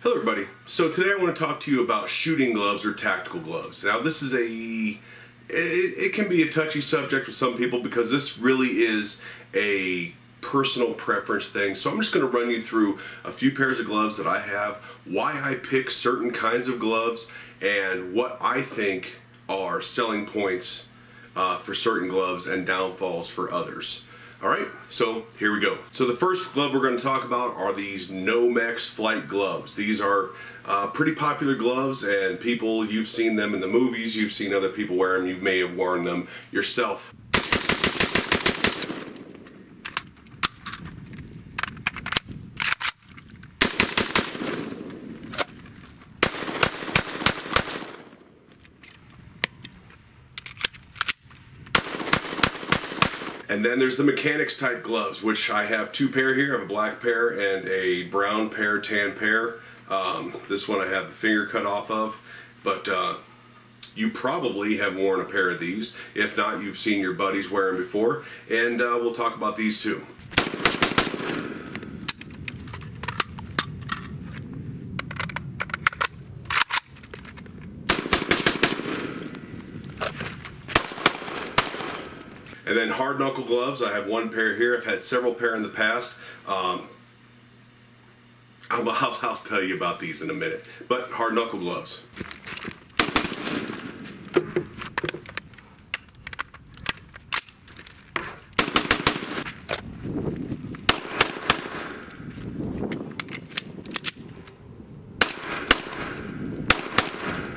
Hello everybody. So today I want to talk to you about shooting gloves or tactical gloves. Now this is it can be a touchy subject with some people because this really is a personal preference thing. So I'm just going to run you through a few pairs of gloves that I have, why I pick certain kinds of gloves, and what I think are selling points for certain gloves and downfalls for others. Alright, so here we go. So the first glove we're going to talk about are these Nomex flight gloves. These are pretty popular gloves, and people, you've seen them in the movies, you've seen other people wear them, you may have worn them yourself. And then there's the mechanics type gloves, which I have two pair here. I have a black pair and a brown pair, tan pair. This one I have the finger cut off of, but you probably have worn a pair of these. If not, you've seen your buddies wear them before, and we'll talk about these too. And then hard knuckle gloves, I have one pair here. I've had several pair in the past. I'll tell you about these in a minute. But hard knuckle gloves.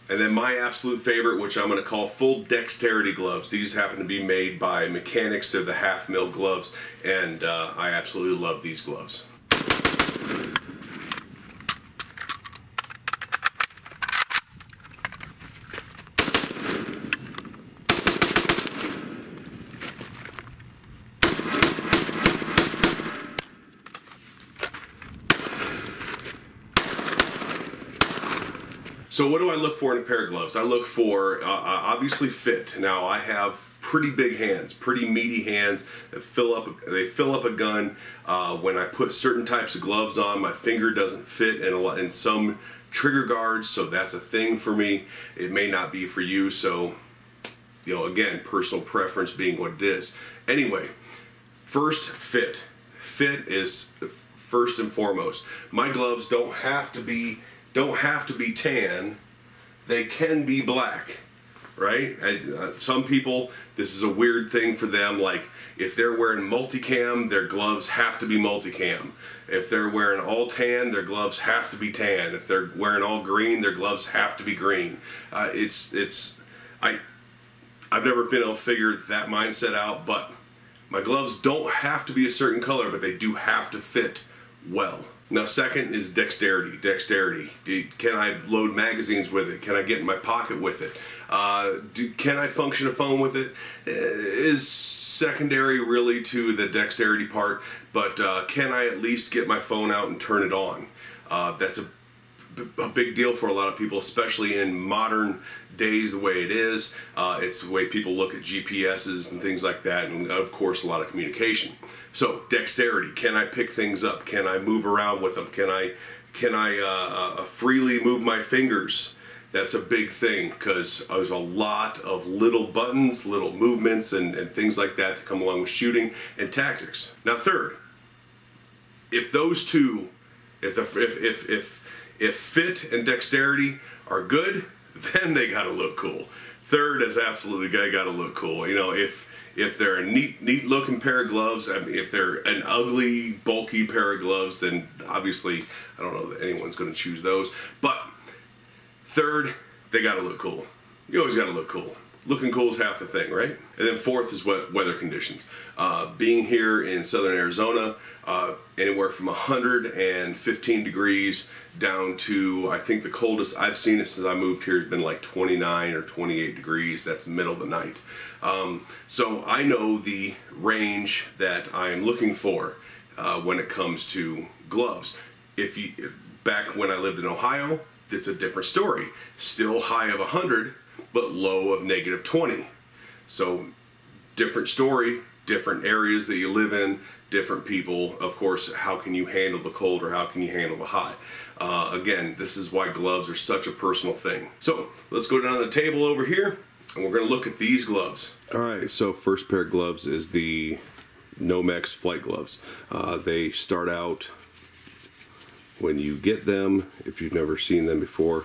And then my absolute favorite, which I'm going to call full dexterity gloves. These happen to be made by Mechanics. They're the half-mil gloves, and I absolutely love these gloves. So what do I look for in a pair of gloves? I look for, obviously, fit. Now, I have pretty big hands, pretty meaty hands that fill up a gun. When I put certain types of gloves on, my finger doesn't fit in some trigger guards, so that's a thing for me. It may not be for you, so, you know, again, personal preference being what it is. Anyway, first, fit. Fit is first and foremost. My gloves don't have to be tan, they can be black, right? Some people, this is a weird thing for them, like if they're wearing multicam, their gloves have to be multicam. If they're wearing all tan, their gloves have to be tan. If they're wearing all green, their gloves have to be green. I've never been able to figure that mindset out, but my gloves don't have to be a certain color, but they do have to fit well. Now, second is dexterity. Dexterity. Can I load magazines with it? Can I get in my pocket with it? Can I function a phone with it? Is secondary really to the dexterity part, but can I at least get my phone out and turn it on? That's a big deal for a lot of people, especially in modern days the way it is. It's the way people look at GPSs and things like that, and of course a lot of communication. So dexterity, can I pick things up? Can I move around with them? Can I freely move my fingers? That's a big thing because there's a lot of little buttons, little movements, and things like that come along with shooting and tactics. Now third, if those two, if fit and dexterity are good, then they gotta look cool. Third is absolutely gotta look cool. You know, if they're a neat looking pair of gloves, I mean, if they're an ugly, bulky pair of gloves, then obviously I don't know that anyone's gonna choose those. But third, they gotta look cool. You always gotta look cool. Looking cool is half the thing, right? And then fourth is weather conditions. Being here in southern Arizona, anywhere from 115 degrees down to, I think the coldest I've seen it since I moved here has been like 29 or 28 degrees. That's the middle of the night. So I know the range that I am looking for when it comes to gloves. Back when I lived in Ohio, it's a different story. Still high of 100, but low of -20. So different story different areas that you live in, different people, of course, how can you handle the cold or how can you handle the hot? Again, this is why gloves are such a personal thing. So let's go down the table over here and we're going to look at these gloves. Alright, so first pair of gloves is the Nomex flight gloves. They start out, when you get them, if you've never seen them before,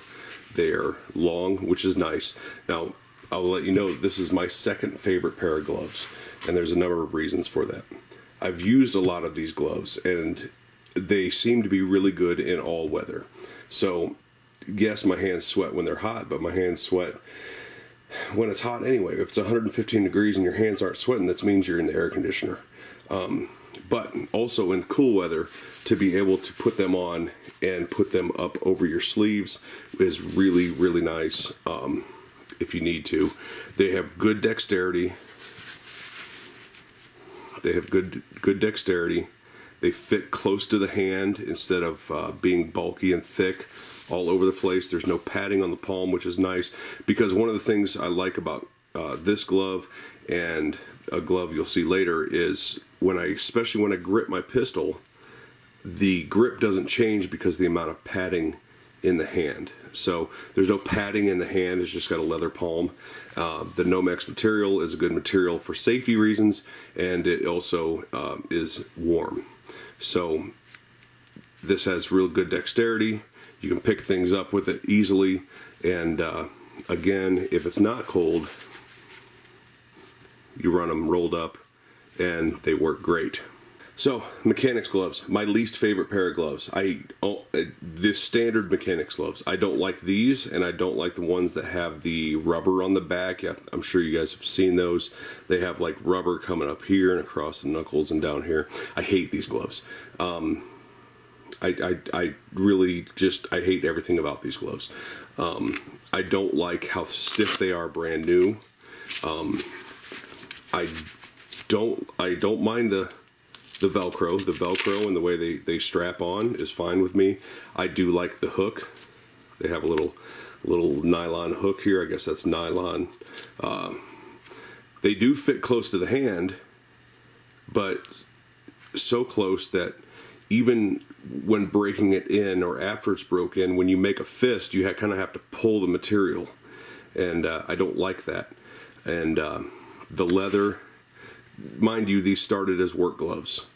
they're long, which is nice. Now, I'll let you know this is my second favorite pair of gloves, and there's a number of reasons for that. I've used a lot of these gloves, and they seem to be really good in all weather. So, yes, my hands sweat when they're hot, but my hands sweat when it's hot anyway. If it's 115 degrees and your hands aren't sweating, that means you're in the air conditioner. But also in cool weather, to be able to put them on and put them up over your sleeves is really, really nice if you need to. They have good dexterity. They have good dexterity. They fit close to the hand instead of being bulky and thick all over the place. There's no padding on the palm, which is nice, because one of the things I like about this glove and a glove you'll see later is especially when I grip my pistol, the grip doesn't change because of the amount of padding in the hand. So there's no padding in the hand, it's just got a leather palm. The Nomex material is a good material for safety reasons, and it also is warm. So this has real good dexterity. You can pick things up with it easily, and again, if it's not cold, you run them rolled up and they work great. So, mechanics gloves, my least favorite pair of gloves. The standard mechanics gloves. I don't like these, and I don't like the ones that have the rubber on the back. Yeah, I'm sure you guys have seen those. They have like rubber coming up here and across the knuckles and down here. I hate these gloves. I really just, I hate everything about these gloves. I don't like how stiff they are brand new. I don't mind the Velcro. The Velcro and the way they strap on is fine with me. I do like the hook. They have a little nylon hook here. I guess that's nylon. They do fit close to the hand, but so close that even when breaking it in or after it's broke in, when you make a fist, you kind of have to pull the material, and I don't like that. And the leather, mind you, these started as work gloves.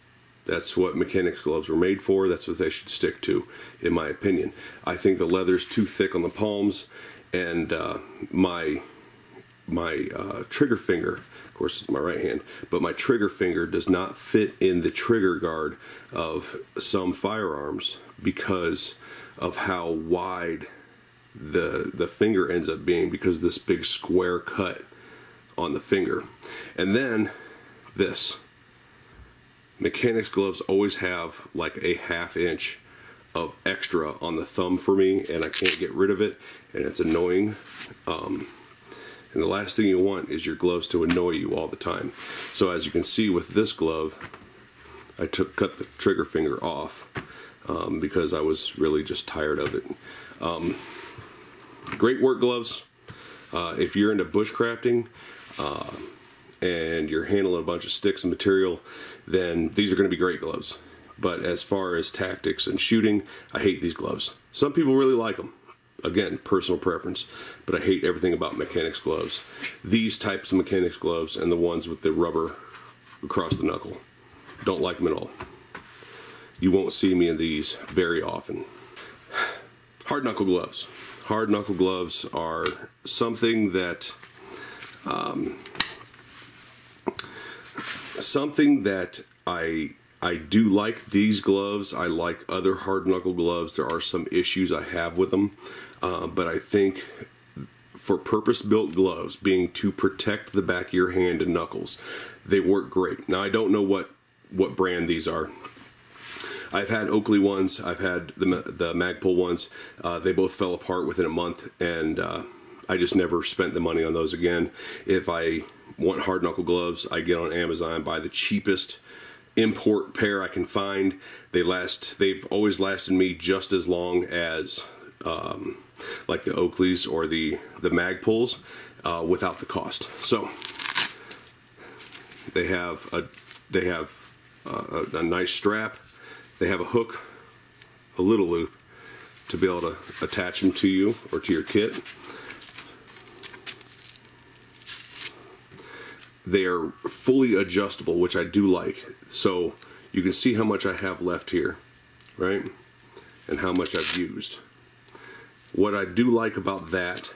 That's what mechanics gloves were made for. That's what they should stick to, in my opinion. I think the leather's too thick on the palms, and my trigger finger, of course it's my right hand, but my trigger finger does not fit in the trigger guard of some firearms because of how wide the finger ends up being, because of this big square cut on the finger. And then this. Mechanics gloves always have like a ½ inch of extra on the thumb for me, and I can't get rid of it, and it's annoying. And the last thing you want is your gloves to annoy you all the time. So as you can see with this glove, I cut the trigger finger off because I was really just tired of it. Great work gloves. If you're into bushcrafting and you're handling a bunch of sticks and material, then these are going to be great gloves. But as far as tactics and shooting, I hate these gloves. Some people really like them. Again, personal preference, but I hate everything about mechanics gloves. These types of mechanics gloves and the ones with the rubber across the knuckle, don't like them at all. You won't see me in these very often. Hard knuckle gloves. Hard knuckle gloves are something that I do like these gloves. I like other hard knuckle gloves. There are some issues I have with them, but I think for purpose-built gloves, being to protect the back of your hand and knuckles, they work great. Now I don't know what brand these are. I've had Oakley ones. I've had the Magpul ones. They both fell apart within a month, and I just never spent the money on those again. If I want hard knuckle gloves, I get on Amazon, buy the cheapest import pair I can find. They've always lasted me just as long as like the Oakleys or the Magpuls without the cost. So They have a nice strap. They have a hook, a little loop, to be able to attach them to you or to your kit. They are fully adjustable, which I do like. So you can see how much I have left here, right? And how much I've used. What I do like about that,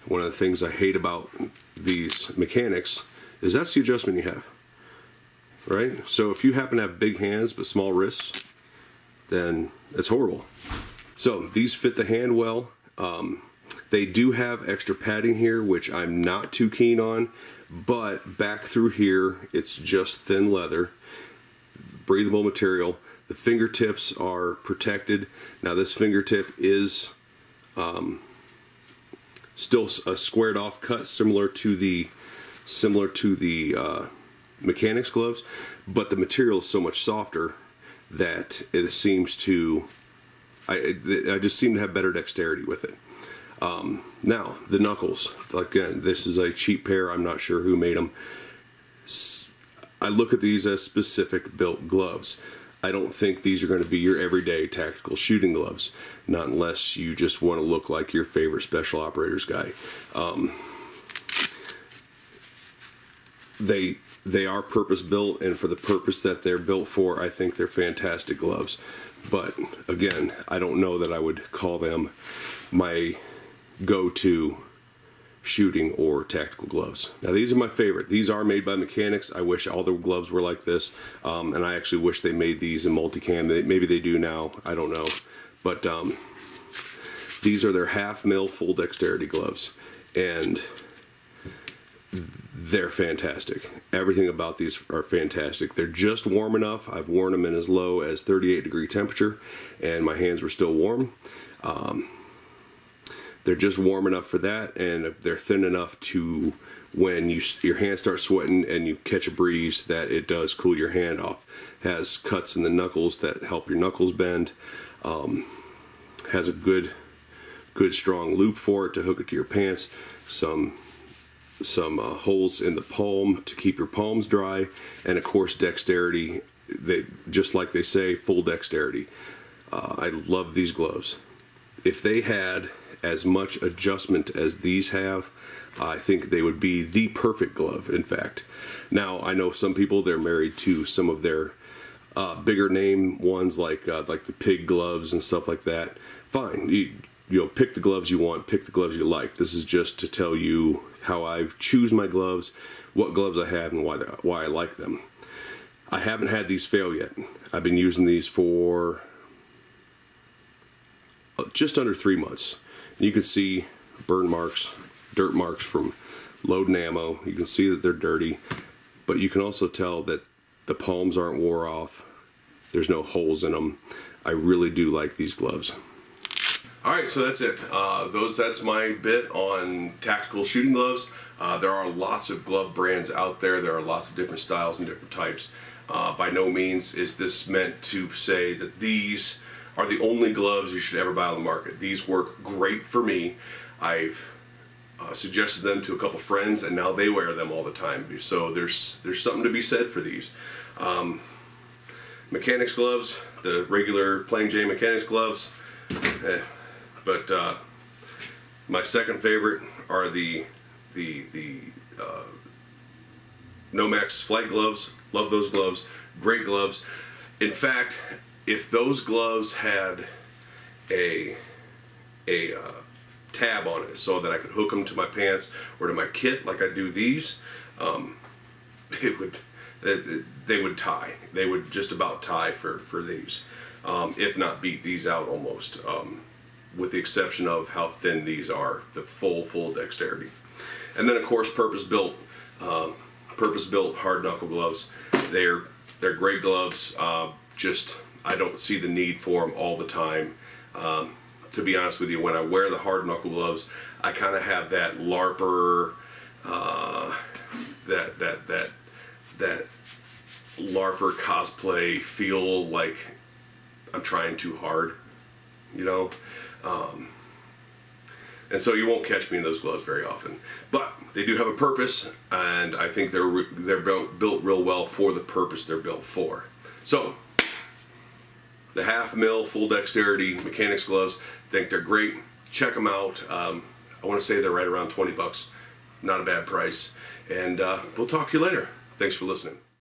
one of the things I hate about these mechanics, is that's the adjustment you have, right? So if you happen to have big hands but small wrists, then it's horrible. So these fit the hand well. They do have extra padding here, which I'm not too keen on, but back through here, it's just thin leather, breathable material. The fingertips are protected. Now this fingertip is still a squared off cut, similar to the mechanics gloves, but the material is so much softer that it seems to, I just seem to have better dexterity with it. Now the knuckles, again, this is a cheap pair. I'm not sure who made them. I look at these as specific built gloves. I don't think these are going to be your everyday tactical shooting gloves, not unless you just want to look like your favorite special operators guy. They are purpose built, and for the purpose that they're built for, I think they're fantastic gloves. But again, I don't know that I would call them my go-to shooting or tactical gloves. Now these are my favorite. These are made by Mechanics. I wish all the gloves were like this, and I actually wish they made these in multicam. Maybe they do now, I don't know. But these are their 1/2 mil full dexterity gloves, and they're fantastic. Everything about these are fantastic. They're just warm enough. I've worn them in as low as 38-degree temperature, and my hands were still warm. They're just warm enough for that, and they're thin enough to, when your hands start sweating and you catch a breeze, that it does cool your hand off. Has cuts in the knuckles that help your knuckles bend. Has a good strong loop for it to hook it to your pants. Some holes in the palm to keep your palms dry, and of course dexterity. Just like they say, full dexterity. I love these gloves. If they had as much adjustment as these have, I think they would be the perfect glove, in fact. Now, I know some people, they're married to some of their bigger name ones, like the pig gloves and stuff like that. Fine, you know, pick the gloves you want, pick the gloves you like. This is just to tell you how I choose my gloves, what gloves I have, and why I like them. I haven't had these fail yet. I've been using these for just under 3 months. You can see burn marks, dirt marks from loading ammo. You can see that they're dirty, but you can also tell that the palms aren't wore off. There's no holes in them. I really do like these gloves. Alright, so that's it. That's my bit on tactical shooting gloves. There are lots of glove brands out there. There are lots of different styles and different types. By no means is this meant to say that these are the only gloves you should ever buy on the market. These work great for me. I've suggested them to a couple friends, and now they wear them all the time. So there's something to be said for these. Mechanics gloves, the regular plain Jane Mechanics gloves. But my second favorite are the Nomex flight gloves. Love those gloves. Great gloves. In fact, if those gloves had a tab on it so that I could hook them to my pants or to my kit like I do these, they would tie. They would just about tie for these, if not beat these out almost, with the exception of how thin these are, the full dexterity. And then of course purpose-built hard knuckle gloves. They're great gloves. I don't see the need for them all the time. To be honest with you, when I wear the hard knuckle gloves, I kind of have that LARPer, that LARPer cosplay feel, like I'm trying too hard, you know. And so you won't catch me in those gloves very often. But they do have a purpose, and I think they're built real well for the purpose they're built for. So, the 1/2 mil full dexterity mechanics gloves, I think they're great. Check them out. I want to say they're right around 20 bucks. Not a bad price. And we'll talk to you later. Thanks for listening.